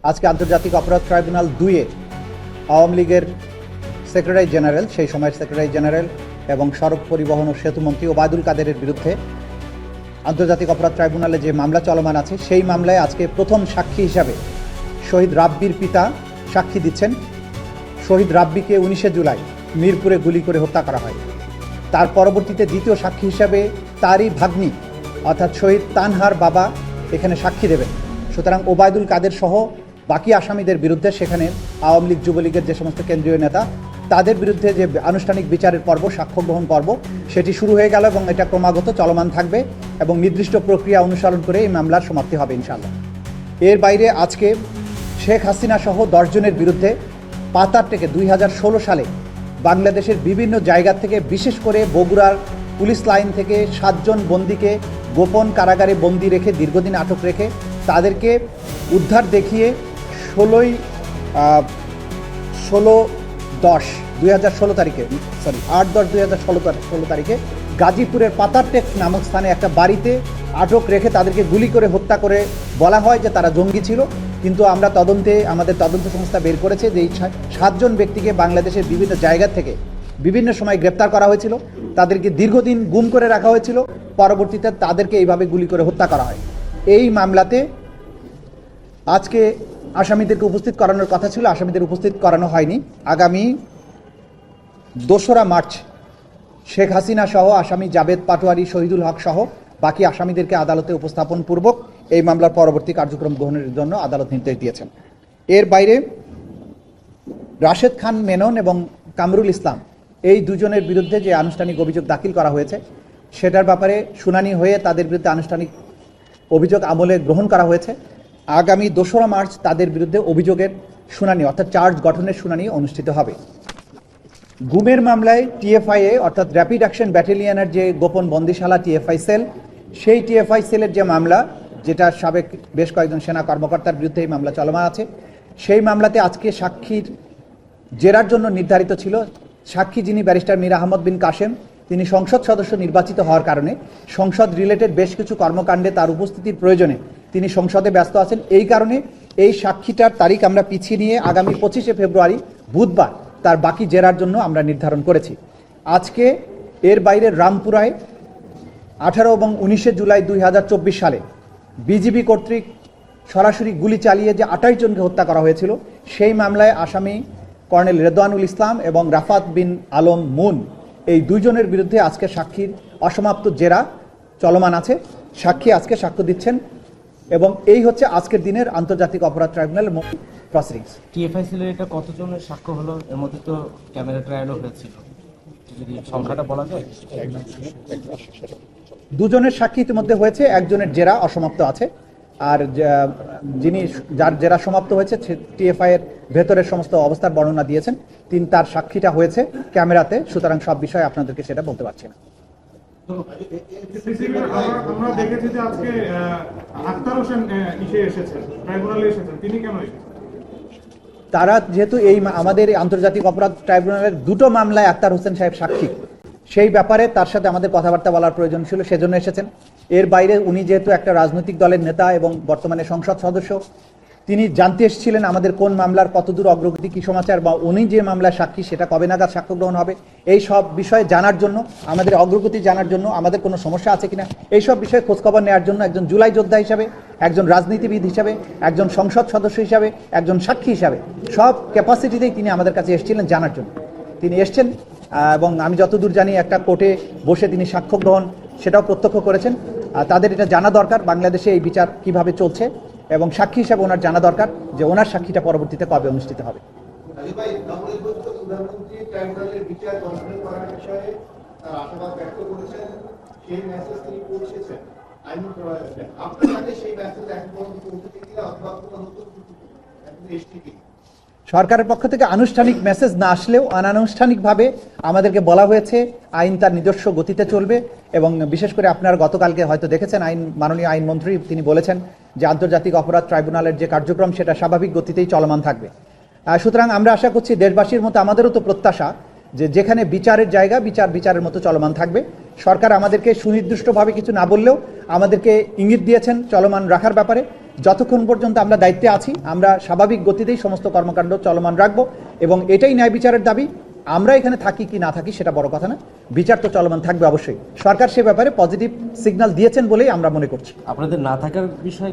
আজকে আন্তর্জাতিক অপরাধ ট্রাইব্যুনাল 2-এ আওয়ামী লীগের সেক্রেটারি জেনারেল, সেই সময়ের সেক্রেটারি জেনারেল এবং সড়ক পরিবহন ও সেতুমন্ত্রী ওবায়দুল কাদেরের বিরুদ্ধে আন্তর্জাতিক অপরাধ ট্রাইব্যুনালে যে মামলা চলমান আছে, সেই মামলায় আজকে প্রথম সাক্ষী হিসাবে শহীদ রাব্বির পিতা সাক্ষী দিচ্ছেন। শহীদ রাব্বিকে 19 জুলাই মিরপুরে গুলি করে হত্যা করা হয়। তার পরবর্তীতে দ্বিতীয় সাক্ষী হিসাবে তারই ভাগ্নি অর্থাৎ শহীদ তানহার বাবা এখানে সাক্ষী দেবেন। সুতরাং ওবায়দুল কাদের সহ বাকি আসামিদের বিরুদ্ধে সেখানে আওয়ামী লীগ যুবলীগের যে সমস্ত কেন্দ্রীয় নেতা তাদের বিরুদ্ধে যে আনুষ্ঠানিক বিচারের পর্ব, সাক্ষ্য গ্রহণ পর্ব, সেটি শুরু হয়ে গেল এবং এটা ক্রমাগত চলমান থাকবে এবং নির্দিষ্ট প্রক্রিয়া অনুসরণ করে এই মামলার সমাপ্তি হবে ইনশাআল্লাহ। এর বাইরে আজকে শেখ হাসিনা সহ 10 জনের বিরুদ্ধে পাতার থেকে 2016 সালে বাংলাদেশের বিভিন্ন জায়গা থেকে, বিশেষ করে বগুড়ার পুলিশ লাইন থেকে 7 জন বন্দীকে গোপন কারাগারে বন্দী রেখে, দীর্ঘদিন আটক রেখে তাদেরকে উদ্ধার দেখিয়ে 8/10/2016 তারিখে গাজীপুরের পাতারটেক নামক স্থানে একটা বাড়িতে আটক রেখে তাদেরকে গুলি করে হত্যা করে বলা হয় যে তারা জঙ্গি ছিল। কিন্তু আমরা আমাদের তদন্ত সংস্থা বের করেছে যে এই 7 জন ব্যক্তিকে বাংলাদেশের বিভিন্ন জায়গা থেকে বিভিন্ন সময় গ্রেপ্তার করা হয়েছিল, তাদেরকে দীর্ঘদিন গুম করে রাখা হয়েছিল, পরবর্তীতে তাদেরকে এইভাবে গুলি করে হত্যা করা হয়। এই মামলাতে আজকে আসামিদেরকে উপস্থিত করানোর কথা ছিল, আসামিদের উপস্থিত করানো হয়নি। আগামী 2রা মার্চ শেখ হাসিনা সহ আসামি জাবেদ পাটোয়ারি, শহীদুল হক সহ বাকি আসামিদেরকে আদালতে উপস্থাপন পূর্বক এই মামলার পরবর্তী কার্যক্রম গ্রহণের জন্য আদালত নির্দেশ দিয়েছেন। এর বাইরে রাশেদ খান মেনন এবং কামরুল ইসলাম, এই দুজনের বিরুদ্ধে যে আনুষ্ঠানিক অভিযোগ দাখিল করা হয়েছে সেটার ব্যাপারে শুনানি হয়ে তাদের বিরুদ্ধে আনুষ্ঠানিক অভিযোগ আমলে গ্রহণ করা হয়েছে। আগামী 2রা মার্চ তাদের বিরুদ্ধে অভিযোগের শুনানি অর্থাৎ চার্জ গঠনের শুনানি অনুষ্ঠিত হবে। গুমের মামলায় টিএফআইএ অর্থাৎ র্যাপিড অ্যাকশন ব্যাটালিয়নের যে গোপন বন্দিশালা টিএফআই সেল, সেই টিএফআই সেলের যে মামলা, যেটা সাবেক বেশ কয়েকজন সেনা কর্মকর্তার বিরুদ্ধে এই মামলা চলমান আছে, সেই মামলাতে আজকে সাক্ষীর জেরার জন্য নির্ধারিত ছিল সাক্ষী যিনি ব্যারিস্টার মীর আহমদ বিন কাশেম, তিনি সংসদ সদস্য নির্বাচিত হওয়ার কারণে সংসদ রিলেটেড বেশ কিছু কর্মকাণ্ডে তার উপস্থিতির প্রয়োজনে তিনি সংসদে ব্যস্ত আছেন। এই কারণে এই সাক্ষীটার তারিখ আমরা পিছিয়ে নিয়ে আগামী 25শে ফেব্রুয়ারি বুধবার তার বাকি জেরার জন্য আমরা নির্ধারণ করেছি। আজকে এর বাইরে রামপুরায় 18 এবং 19 জুলাই 2024 সালে বিজিবি কর্তৃক সরাসরি গুলি চালিয়ে যে 28 জনকে হত্যা করা হয়েছিল, সেই মামলায় আসামি কর্নেল রেদওয়ানুল ইসলাম এবং রাফাত বিন আলম মুন, এই 2 জনের বিরুদ্ধে আজকে সাক্ষীর অসমাপ্ত জেরা চলমান আছে। সাক্ষী আজকে সাক্ষ্য দিচ্ছেন এবং এই হচ্ছে আজকের দিনের আন্তর্জাতিক অপরাধ ট্রাইব্যুনাল প্রসিডিংস। টিএফআই সেলের এটা কতজনের সাক্ষ্য হলো? এর মধ্যে তো ক্যামেরা ট্রায়ালও হয়েছিল, যদি সংখ্যাটা বলা যায়। 2 জনের সাক্ষী ইতিমধ্যে হয়েছে, 1 জনের জেরা অসমাপ্ত আছে। আর যার জেরা সমাপ্ত হয়েছে টিএফআই এর ভেতরের সমস্ত অবস্থার বর্ণনা দিয়েছেন, তার সাক্ষীটা হয়েছে ক্যামেরাতে। সুতরাং সব বিষয়ে আপনাদেরকে সেটা বলতে পারছি না। আমরা দেখেছি যে আজকে আখতার হোসেন এসেছেন, ট্রাইব্যুনালে এসেছেন, তিনি কেন এসেছেন? তারা যেহেতু আমাদের আন্তর্জাতিক অপরাধ ট্রাইব্যুনালের 2টো মামলায় আখতার হোসেন সাহেব সাক্ষী, সেই ব্যাপারে তার সাথে আমাদের কথাবার্তা বলার প্রয়োজন ছিল, সেজন্য এসেছেন। এর বাইরে উনি যেহেতু একটা রাজনৈতিক দলের নেতা এবং বর্তমানে সংসদ সদস্য, তিনি জানতে এসেছিলেন আমাদের কোন মামলার কতদূর অগ্রগতি, কী সমাচার, বা উনি যে মামলার সাক্ষী সেটা কবে নাগাদ সাক্ষ্য গ্রহণ হবে, এই সব বিষয়ে জানার জন্য, আমাদের অগ্রগতি জানার জন্য, আমাদের কোনো সমস্যা আছে কিনা এই সব বিষয়ে খোঁজখবর নেওয়ার জন্য একজন জুলাই যোদ্ধা হিসাবে, একজন রাজনীতিবিদ হিসাবে, একজন সংসদ সদস্য হিসাবে, একজন সাক্ষী হিসাবে, সব ক্যাপাসিটিতেই তিনি আমাদের কাছে এসেছিলেন জানার জন্য। তিনি এসছেন এবং আমি যতদূর জানি একটা কোর্টে বসে তিনি সাক্ষ্য গ্রহণ সেটাও প্রত্যক্ষ করেছেন। তাদের এটা জানা দরকার বাংলাদেশে এই বিচার কিভাবে চলছে, এবং সাক্ষী হিসাবে ওনার জানা দরকার যে ওনার সাক্ষীটা পরবর্তীতে কবে অনুষ্ঠিত হবে। সরকারের পক্ষ থেকে আনুষ্ঠানিক মেসেজ না আসলেও অনানুষ্ঠানিকভাবে আমাদেরকে বলা হয়েছে আইন তার নিজস্ব গতিতে চলবে, এবং বিশেষ করে আপনারা গতকালকে হয়তো দেখেছেন মাননীয় আইনমন্ত্রী তিনি বলেছেন যে আন্তর্জাতিক অপরাধ ট্রাইব্যুনালের যে কার্যক্রম সেটা স্বাভাবিক গতিতেই চলমান থাকবে। সুতরাং আমরা আশা করছি দেশবাসীর মতো আমাদেরও তো প্রত্যাশা যে যেখানে বিচারের জায়গা বিচারের মতো চলমান থাকবে। সরকার আমাদেরকে সুনির্দিষ্টভাবে কিছু না বললেও আমাদেরকে ইঙ্গিত দিয়েছেন চলমান রাখার ব্যাপারে, যতক্ষণ পর্যন্ত আমরা দায়িত্বে আছি আমরা স্বাভাবিক গতিতেই সমস্ত কর্মকাণ্ড চলমান রাখবো এবং এটাই ন্যায় বিচারের দাবি। আমরা এখানে থাকি কি না থাকি সেটা বড় কথা না, বিচার তো চলমান থাকবে অবশ্যই। সরকার সে ব্যাপারে পজিটিভ সিগন্যাল দিয়েছেন বলেই আমরা মনে করছি। আপনাদের না থাকার বিষয়ে